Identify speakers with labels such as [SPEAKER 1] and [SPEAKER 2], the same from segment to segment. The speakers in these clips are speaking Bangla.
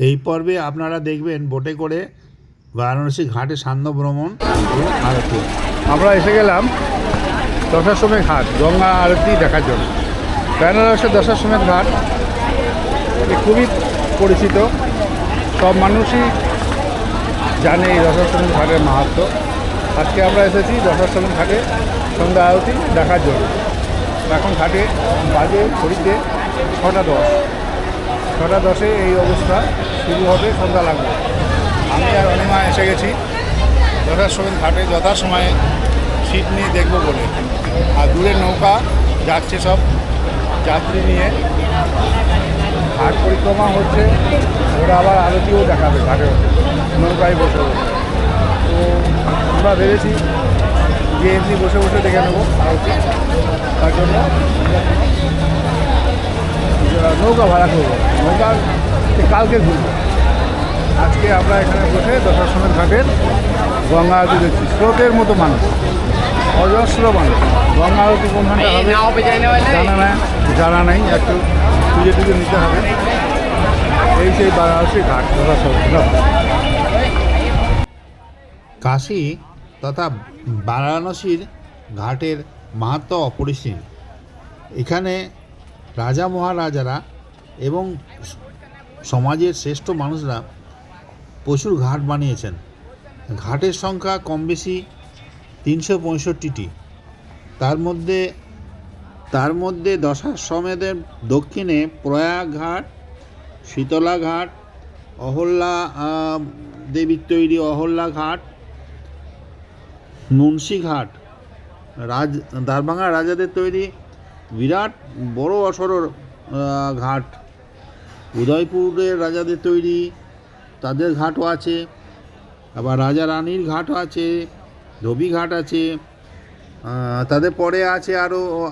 [SPEAKER 1] এই পর্বে আপনারা দেখবেন বোটে করে বারাণসী ঘাটে সান্ধ্য ভ্রমণ ও আরতি।
[SPEAKER 2] আমরা এসে গেলাম দশাশ্বমেধ ঘাট গঙ্গা আরতি দেখার জন্য। বেনারসের দশাশ্বমেধ ঘাট এটি খুবই পরিচিত, সব মানুষই জানে এই দশাশ্বমেধ ঘাটের মাহাত্ম্য। আজকে আমরা এসেছি দশাশ্বমেধ ঘাটে সন্ধ্যা আরতি দেখার জন্য। এখন ঘাটে বাজে ঘড়িতে 6:10 এই অবস্থা শুরু হবে, সন্ধ্যা লাগবে। আমি আর অনিমা এসে গেছি দশাশ্বমেধ ঘাটে যথাসময়ে সিট নিয়ে দেখব বলে। আর দূরে নৌকা যাচ্ছে সব যাত্রী নিয়ে, ঘাট পরিক্রমা হচ্ছে, ওরা আবার আরতিও দেখাবে ঘাটে নৌকায় বসে বসে। তো আমরা ভেবেছি যে এমনি বসে বসে দেখে নেবো আরতি, তার জন্য নৌকা ভাড়া করবো। নৌকা কালকে ঘুরবো, আজকে আমরা এখানে বসে দশাশ্বমেধ ঘাটের গঙ্গা আরতি দেখছি। স্রোতের মতো মানুষ, অজস্র মানুষ। গঙ্গা আরতি কোন ঘন্টা হবে জানা নাই, একটু খুঁজে টুজে নিতে হবে। এই সেই বারাণসী ঘাট দশাশ্বমেধ।
[SPEAKER 1] কাশী তথা বারাণসীর ঘাটের মাহাত্ম্য অপরিসীম। এখানে রাজা মহারাজারা এবং সমাজের শ্রেষ্ঠ মানুষরা প্রচুর ঘাট বানিয়েছেন। ঘাটের সংখ্যা কম বেশি 365টি। তার মধ্যে দশাশ্বমেধের দক্ষিণে প্রয়াগ ঘাট, শীতলা ঘাট, অহল্যা দেবীর তৈরি অহল্যা ঘাট, মুন্সি ঘাট, দ্বারভাঙা রাজাদের তৈরি বিরাট বড় অসর ঘাট, উদয়পুরের রাজাদের তৈরি তাদের ঘাটও আছে, আবার রাজা রানীর ঘাটও আছে, ধোবি ঘাট আছে। তাদের পরে আছে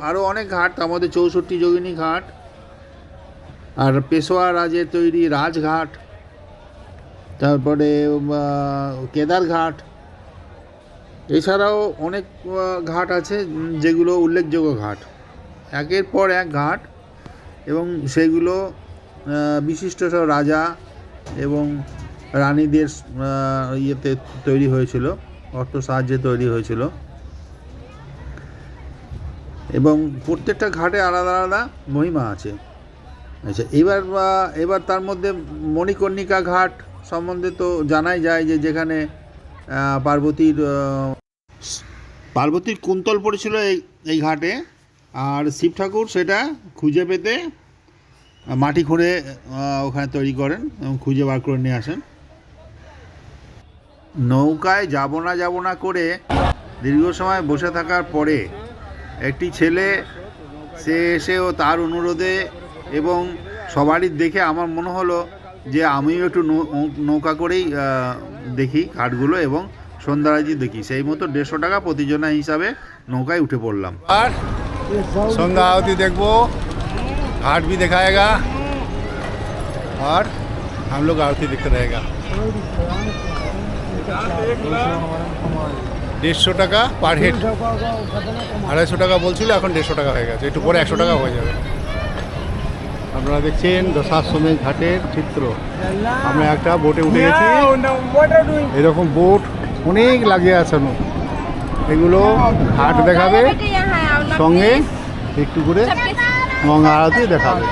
[SPEAKER 1] আরও অনেক ঘাট, তার মধ্যে 64 যোগিনী ঘাট, আর পেশোয়া রাজের তৈরি রাজঘাট, তারপরে কেদার ঘাট। এছাড়াও অনেক ঘাট আছে যেগুলো উল্লেখযোগ্য ঘাট, একের পর এক ঘাট, এবং সেগুলো বিশিষ্ট সব রাজা এবং রানীদের ইয়েতে তৈরি হয়েছিল, অর্থ সাহায্যে তৈরি হয়েছিল। এবং প্রত্যেকটা ঘাটে আলাদা আলাদা মহিমা আছে। আচ্ছা, এবার তার মধ্যে মণিকর্ণিকা ঘাট সম্বন্ধে তো জানাই যায় যে যেখানে পার্বতীর কুন্তল পড়েছিল এই ঘাটে, আর শিব ঠাকুর সেটা খুঁজে পেতে মাটি খুঁড়ে ওখানে তৈরি করেন এবং খুঁজে বার করে নিয়ে আসেন। নৌকায় যাব না করে দীর্ঘ সময় বসে থাকার পরে একটি ছেলে সে এসেও তার অনুরোধে এবং সবারই দেখে আমার মনে হলো যে আমিও একটু নৌকা করেই দেখি ঘাটগুলো এবং সন্ধ্যারাজি দেখি। সেই মতো 150 টাকা প্রতিজনা হিসাবে নৌকায় উঠে পড়লাম।
[SPEAKER 2] আর সন্ধ্যা आरती देखो, घाट भी दिखाएगा और हम लोग आरती देखते रहेगा। 150 টাকা পার হেড, 250 টাকা বলছিল, এখন 150 টাকা হয়ে গেছে, একটু পরে 100 টাকা হয়ে যাবে। আপনারা দেখছেন দশাশ্বমেধ ঘাটের চিত্র। আমরা একটা বোটে উঠে গেছি, এরকম বোট অনেক লাগিয়ে আছে, এগুলো ঘাট দেখাবে, সঙ্গে একটু করে গঙ্গা আরতি দেখাবে।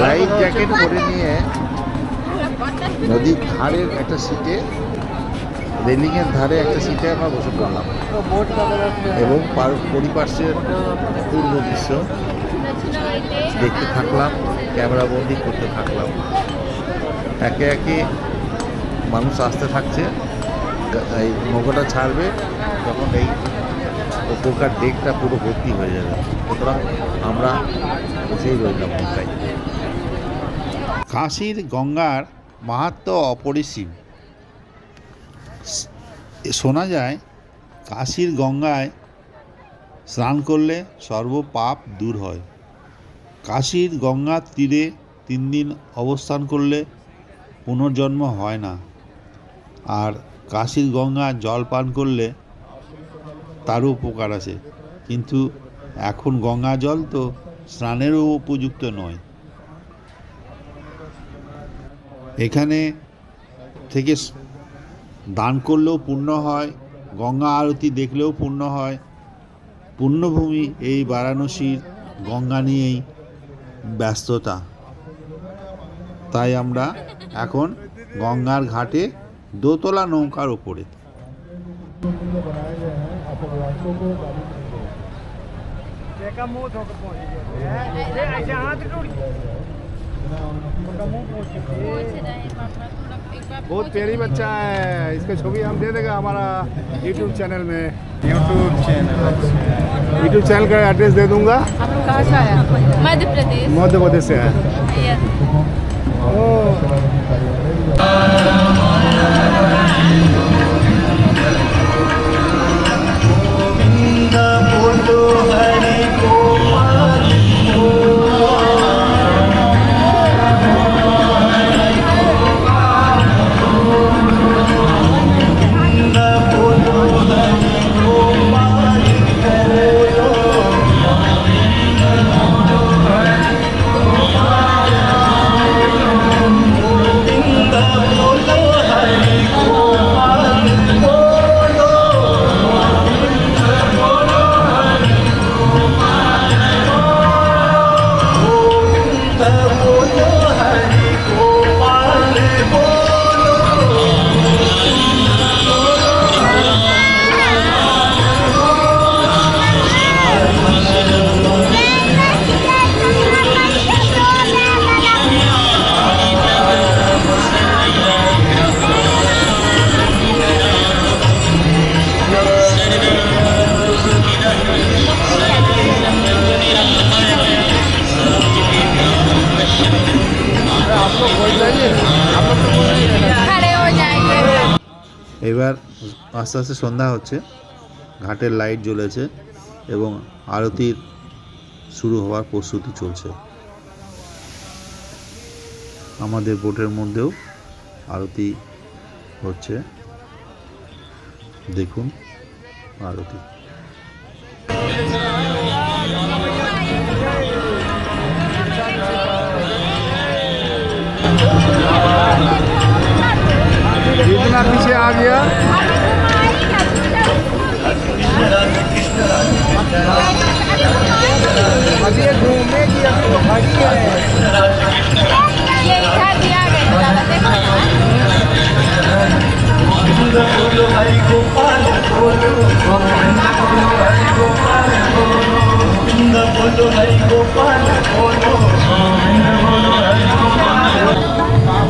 [SPEAKER 1] লাইফ জ্যাকেট পরে নিয়ে নদীর ধারের একটা সিটে, রেলিংয়ের ধারে একটা সিটে আমরা বসে পড়লাম এবং পরিপার্শ্বের পূর্ব দৃশ্য দেখতে থাকলাম, ক্যামেরা বন্দি করতে থাকলাম। একে একে মানুষ আসতে থাকছে। এই নৌকাটা ছাড়বে তখন এই ওপরকার ডেকটা পুরো ভর্তি হয়ে যাবে, সুতরাং আমরা বসেই রইলাম নৌকায়। কাশীর গঙ্গার মাহাত্ম্য অপরিসীম। শোনা যায় কাশীর গঙ্গায় স্নান করলে সর্বপাপ দূর হয়। কাশীর গঙ্গার তীরে 3 দিন অবস্থান করলে পুনর্জন্ম হয় না, আর কাশীর গঙ্গার জল পান করলে তারও উপকার আছে। কিন্তু এখন গঙ্গা জল তো স্নানেরও উপযুক্ত নয়। এখানে থেকে দান করলেও পুণ্য হয়, গঙ্গা আরতি দেখলেও পুণ্য হয়। পুণ্যভূমি এই বারাণসীর গঙ্গা নিয়েই ব্যস্ততা। তাই আমরা এখন গঙ্গার ঘাটে দোতলা নৌকার ওপরে।
[SPEAKER 2] बहुत प्यारी बच्चा है, इसका छवि हम दे देगा हमारा यूट्यूब चैनल में। यूट्यूब चैनल का एड्रेस दे दूंगा।
[SPEAKER 3] आप लोग कहाँ से आए? मध्य प्रदेश।
[SPEAKER 2] मध्य प्रदेश से है।
[SPEAKER 3] Yes. खड़े हो जाएंगे।
[SPEAKER 1] এবার আস্তে আস্তে সন্ধ্যা হচ্ছে, ঘাটের লাইট জ্বলেছে এবং আরতির শুরু হওয়ার প্রস্তুতি চলছে। আমাদের বোটের মধ্যেও আরতি হচ্ছে, দেখুন আরতি।
[SPEAKER 2] जितना पीछे आ गया अभी ये घूमेगी, अभी तो भागी है।
[SPEAKER 3] ये इधर दिया गया दादा, देखो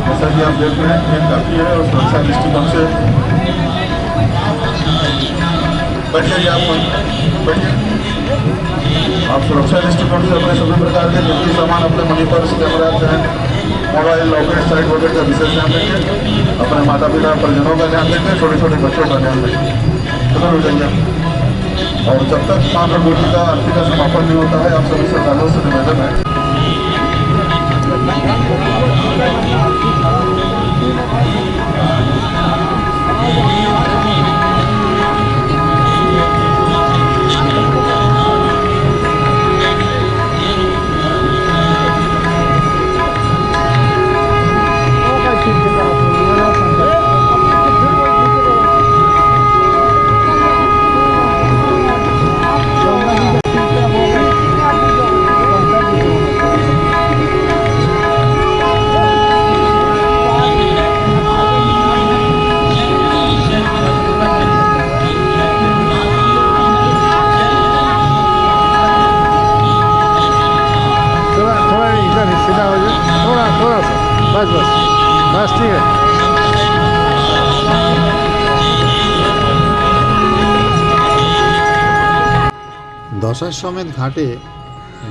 [SPEAKER 4] जैसा कि आप देख रहे हैं ट्रेन काफ़ी है और सुरक्षा दृष्टिकोण से बैठिए आप बैठिए। आप सुरक्षा दृष्टिकोण से अपने सभी प्रकार के कीमती सामान अपने मनी पर्स, कैमरा, चैन, मोबाइल, लॉकेट, साइट वगैरह का विशेष ध्यान रखें। अपने माता पिता परिजनों का ध्यान रखें, छोटे छोटे बच्चों का ध्यान रखें। उधर हो जाइए। और जब तक माँ प्रभुति का आरती का समापन नहीं होता है, आप सभी श्रद्धालुओं से निवेदन है बस ठीक है।
[SPEAKER 1] দশাশ্বমেধ ঘাটে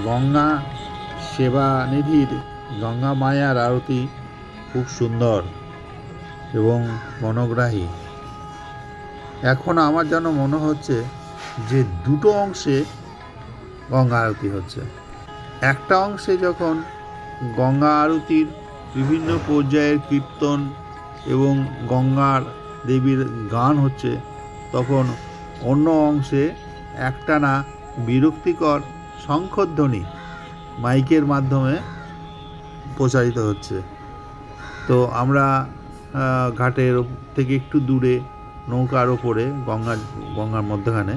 [SPEAKER 1] গঙ্গা সেবা নিধির গঙ্গা মায়ার আরতি খুব সুন্দর এবং মনোগ্রাহী। এখন আমার যেন মনে হচ্ছে যে দুটো অংশে গঙ্গা আরতি হচ্ছে। একটা অংশে যখন গঙ্গা আরতির বিভিন্ন পর্যায়ের কীর্তন এবং গঙ্গার দেবীর গান হচ্ছে, তখন অন্য অংশে একটানা বিরক্তিকর শঙ্খধ্বনি মাইকের মাধ্যমে প্রচারিত হচ্ছে। তো আমরা ঘাটের থেকে একটু দূরে নৌকার ওপরে গঙ্গার মধ্যখানে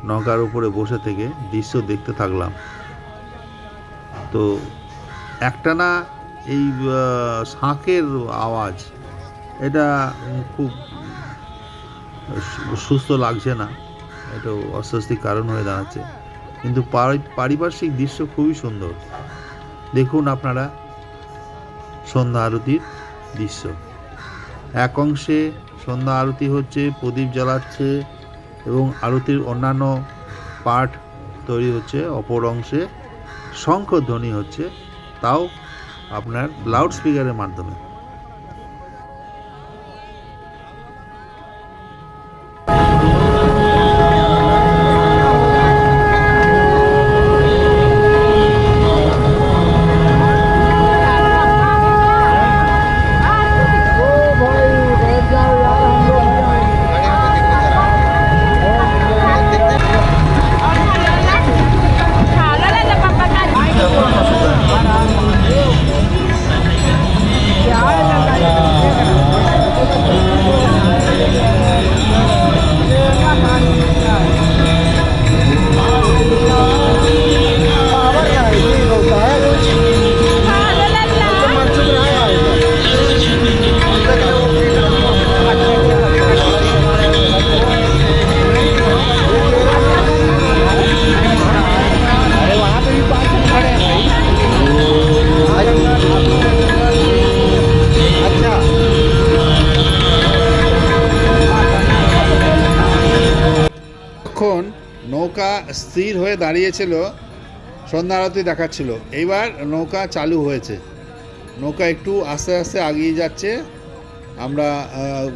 [SPEAKER 1] নৌকার উপরে বসে থেকে দৃশ্য দেখতে থাকলাম। তো একটানা এই শাঁখের আওয়াজ, এটা খুব সুস্থ লাগছে না, এটা অস্বস্তির কারণ হয়ে দাঁড়াচ্ছে। কিন্তু পারিপার্শ্বিক দৃশ্য খুবই সুন্দর। দেখুন আপনারা সন্ধ্যা আরতির দৃশ্য। এক অংশে সন্ধ্যা আরতি হচ্ছে, প্রদীপ জ্বালাচ্ছে এবং আরতির অন্যান্য পাঠ তৈরি হচ্ছে। অপর অংশে শঙ্খধ্বনি হচ্ছে, তাও আপনার লাউড স্পিকারের মাধ্যমে। তখন নৌকা স্থির হয়ে দাঁড়িয়েছিল, সন্ধ্যা আরতি দেখাচ্ছিল। এইবার নৌকা চালু হয়েছে, নৌকা একটু আস্তে আস্তে এগিয়ে যাচ্ছে। আমরা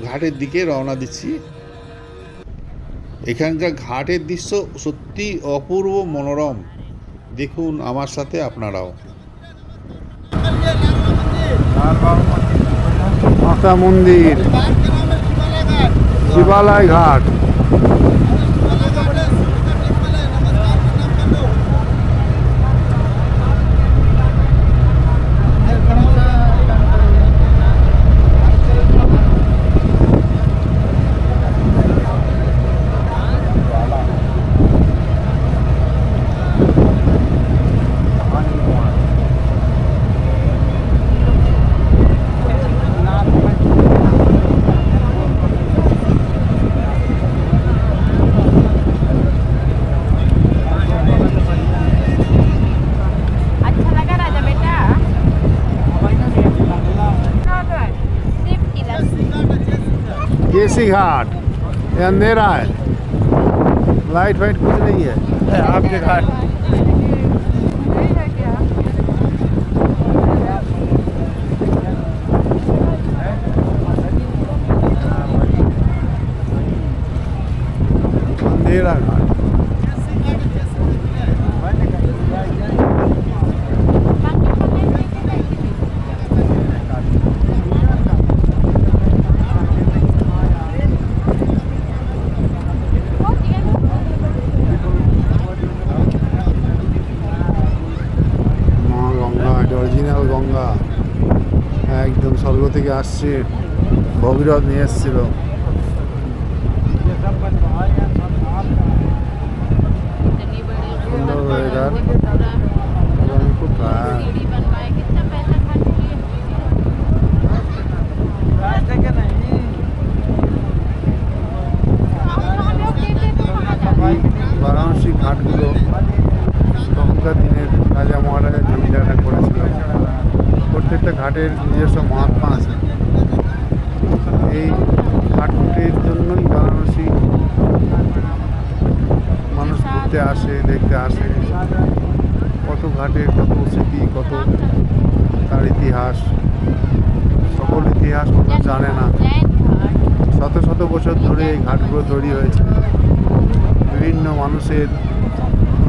[SPEAKER 1] ঘাটের দিকে রওনা দিচ্ছি। এখানকার ঘাটের দৃশ্য সত্যি অপূর্ব মনোরম। দেখুন আমার সাথে আপনারাও।
[SPEAKER 2] মাতা মন্দির, শিবালয় ঘাট।
[SPEAKER 3] अच्छा लगा राजा बेटा? सिर्फ की लस्सी।
[SPEAKER 2] केसी घाट, ये अंधेरा है, लाइट वाइट कुछ नहीं है। आपके घाट
[SPEAKER 3] नहीं है क्या?
[SPEAKER 2] अंधेरा घाट। মা গঙ্গা, এটা অরিজিনাল গঙ্গা, একদম স্বর্গ থেকে আসছে। ভগীরথ নিয়ে এসেছিল। সুন্দর ওয়েদার, খুব
[SPEAKER 3] सीढ़ी बनवाए, कितना पैसा खर्च किए? हम लोग देते तो वहाँ जाते।
[SPEAKER 2] বারাণসী ঘাটগুলো তখনকার দিনের রাজা মহারাজা জমিদাররা করেছিল। প্রত্যেকটা ঘাটের নিজস্ব মহাত্মা আছে। এই ঘাটের জন্যই বারাণসী মানুষ ঘুরতে আসে, দেখতে আসে। কত ঘাটে কত স্মৃতি, কত তার ইতিহাস, সকল ইতিহাস মানুষ জানে না।
[SPEAKER 3] जैन घाट।
[SPEAKER 2] শত শত বছর ধরে এই ঘাটগুলো তৈরি হয়েছে বিভিন্ন মানুষের,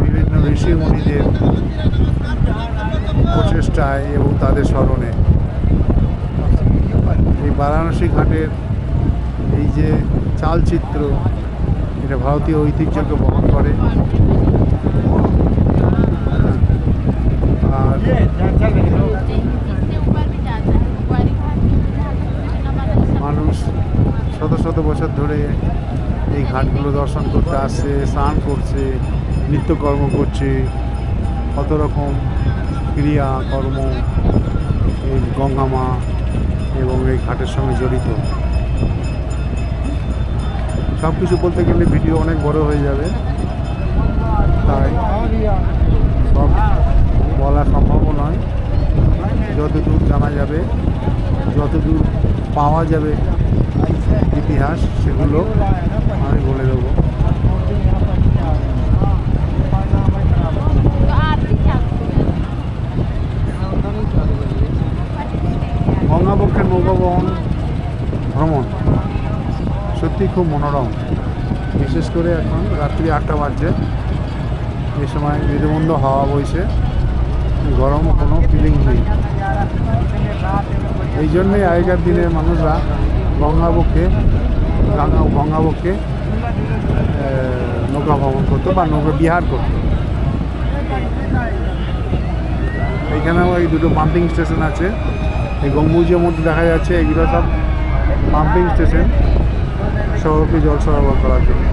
[SPEAKER 2] বিভিন্ন ঋষি মুনিদের প্রচেষ্টায় এবং তাদের স্মরণে। এই বারাণসী ঘাটের এই যে চালচিত্র, এটা ভারতীয় ঐতিহ্যকে বহন করে। আর
[SPEAKER 3] इससे ऊपर भी जाता है, कुंवारी घाट।
[SPEAKER 5] শত বছর ধরে এই ঘাটগুলো দর্শন করতে আসছে, স্নান করছে, নিত্যকর্ম করছে, কত রকম ক্রিয়া কর্ম এই গঙ্গা মা এবং এই ঘাটের সঙ্গে জড়িত। সব কিছু বলতে গেলে ভিডিও অনেক বড় হয়ে যাবে, তাই সব বলা সম্ভব নয়। যতদূর জানা যাবে, যতদূর পাওয়া যাবে ইতিহাস, সেগুলো আমি বলে দেবো।
[SPEAKER 3] तो आरती चालू
[SPEAKER 5] গঙ্গাবক্ষের নৌকাবহন ভ্রমণ সত্যি খুব মনোরম। বিশেষ করে এখন রাত্রি 8টা বাজছে, এই সময় মৃদুমন্দ হাওয়া বইছে, গরম কোনো ফিলিং নেই। এই জন্যেই আগেকার দিনের মানুষরা গঙ্গাবক্ষে নৌকা ভ্রমণ করতো বা নৌকা বিহার করতো। এইখানেও এই দুটো পাম্পিং স্টেশন আছে, এই গম্বুজের মধ্যে দেখা যাচ্ছে, এগুলো সব পাম্পিং স্টেশন শহরকে জল সরবরাহ করার জন্য।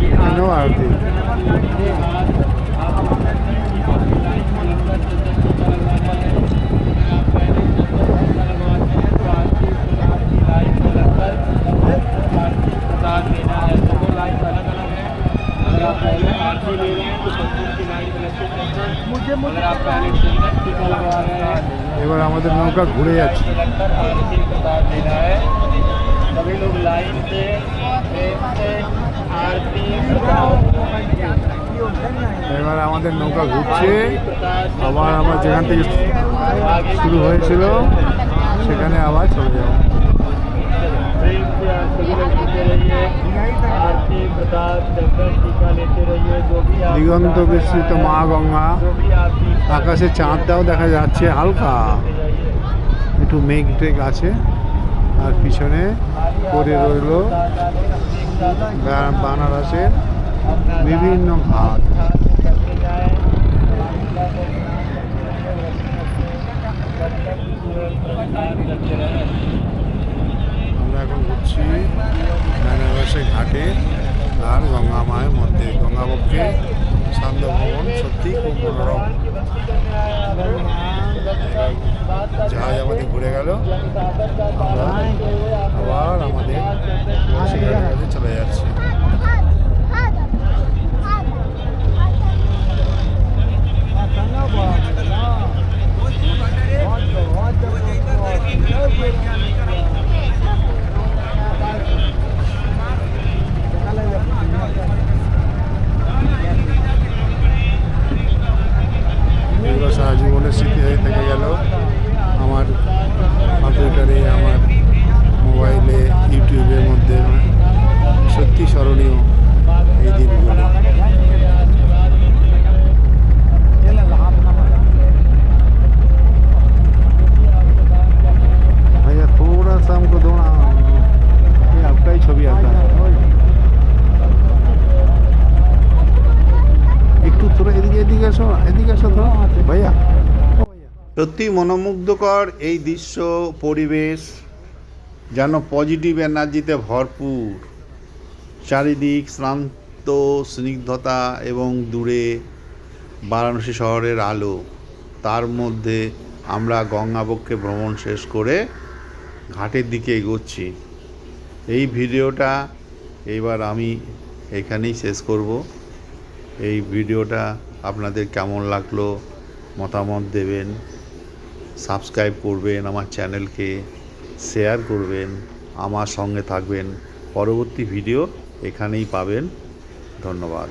[SPEAKER 5] এখানেও আরতি। এবার আমাদের নৌকা ঘুরে যাচ্ছে।
[SPEAKER 6] सभी लोग लाइन से प्रेम से आरती
[SPEAKER 5] এবার আমাদের নৌকা ঘুরছে, আবার আমরা যেখান থেকে শুরু হয়েছিল সেখানে আবার চলে যাব।
[SPEAKER 6] प्रेम से आप सभी लोग जुटे रहिए, आरती प्रसाद चंदन टीका लेते रहिए। जो भी आप
[SPEAKER 5] দিগন্ত বিস্তৃত মা গঙ্গা,
[SPEAKER 6] जो भी आपकी
[SPEAKER 5] আকাশে চাঁদটাও দেখা যাচ্ছে হালকা, একটু মেঘ টেঘ আছে, আর পিছনে পড়ে রইল বানারসের বিভিন্ন ঘাট। আমরা এখন ঘুরছি বেনারসের ঘাটে আর গঙ্গা মায়ের মধ্যে। গঙ্গাবক্ষে সান্ধ্য ভবন সত্যি খুব মনোরম। জাহাজ আমাদের ঘুরে গেল, আমরা আবার আমাদের বসিরহাটের কাছে চলে যাচ্ছি। এগুলো সারা জীবনের স্মৃতি হয়ে থেকে গেল আমার কম্পিউটারে, আমার মোবাইলে, ইউটিউবের মধ্যে। সত্যি স্মরণীয় এই দিনগুলো। भैया थोड़ा सा हमको थोड़ा ये आपका ही छवि आता है, একটু তোরা এদিকে আসো তো ভাইয়া।
[SPEAKER 1] সত্যি মনোমুগ্ধকর এই দৃশ্য, পরিবেশ যেন পজিটিভ এনার্জিতে ভরপুর। চারিদিক শ্রান্ত স্নিগ্ধতা এবং দূরে বারাণসী শহরের আলো। তার মধ্যে আমরা গঙ্গাবক্ষে ভ্রমণ শেষ করে ঘাটের দিকে এগোচ্ছি। এই ভিডিওটা এইবার আমি এখানেই শেষ করব। এই ভিডিওটা আপনাদের কেমন লাগলো মতামত দেবেন, সাবস্ক্রাইব করবেন আমার চ্যানেলকে, শেয়ার করবেন, আমার সঙ্গে থাকবেন। পরবর্তী ভিডিও এখানেই পাবেন। ধন্যবাদ।